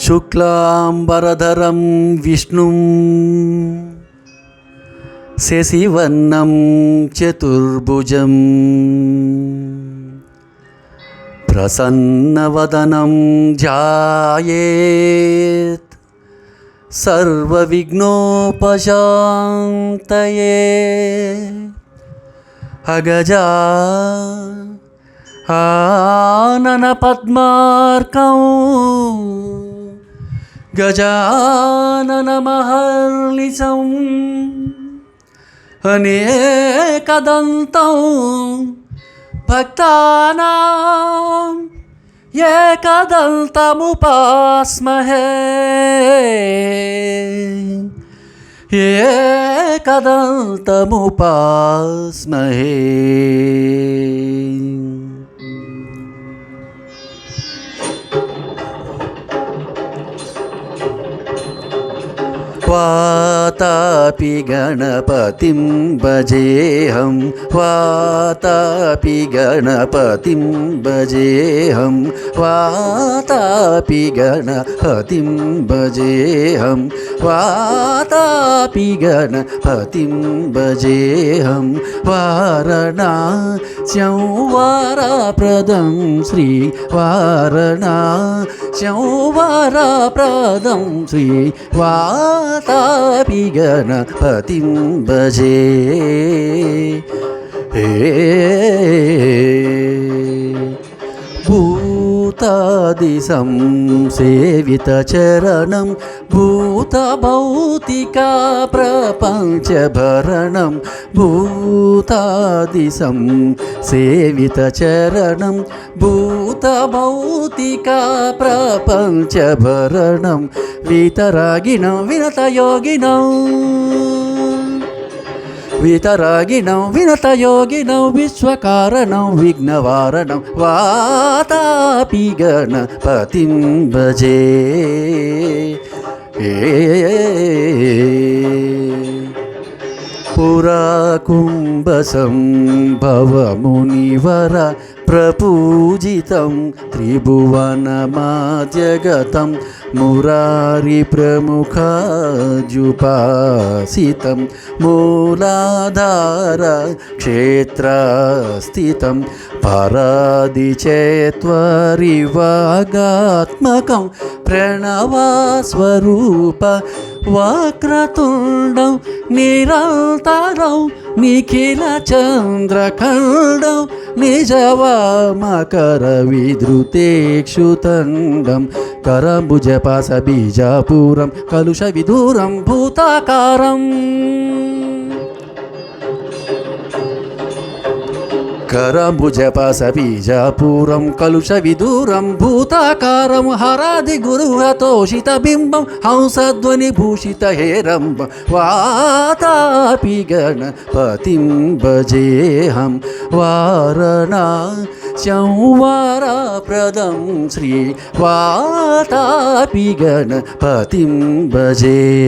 శుక్లాంబరధరం విష్ణుం శశివర్ణం చతుర్భుజం ప్రసన్నవదనం ధ్యాయేత్ సర్వవిఘ్నోపశాంతయే. అగజా ఆనన పద్మార్కం గజాననమహర్నిశం అనేకదంతం భక్తానాం ఏకదంతముపాస్మహే. ఏకదంతముపాస్మహే. వాతాపి గణపతిం భజేహం వాతాపి గణపతిం భజేహం వాతాపి గణపతిం భజేహం వాతాపి గణపతిం భజేహం. వారణాస్యం వరప్రదం శ్రీ వారణాస్యం వరప్రదం శ్రీ వాతాపి గణపతిం భజే. భూతాదిశం సేవితచరణం భూతభౌతికా ప్రపంచభరణం భూతాదిశం సేవితచరణం భూతభౌతికా ప్రపంచభరణం వితరాగిణం వినతయోగినం వితరాగిణం వినతయోగినం విశ్వకారణం విఘ్నవారణం వాతాపి గణపతిం భజే. పురాకుంభసంభవమునివర ప్రపూజితం త్రిభువనమాద్యగతం మురారి ప్రముఖాజుపాసితం మూలాధార క్షేత్రస్థితం పరాదిచేత్వరివాగాత్మకం ప్రణవస్వరూప వక్రతుండం నిరంతరం నిఖిల చంద్రఖండం నిజవామకర విధృతేక్షుతండం కరంబుజపాస బీజాపురం కలుష విదూరం భూతాకారం. కరంబుజపాస బీజాపురం కలుష విదూరం భూతాకారం హరాది గురుహతోషిత బింబం హంసధ్వని భూషిత హేరంబం వాతాపి గణపతిం భజేహం. వారణాస్యం వరప్రదం శ్రీ వాతాపి గణపతిం భజే.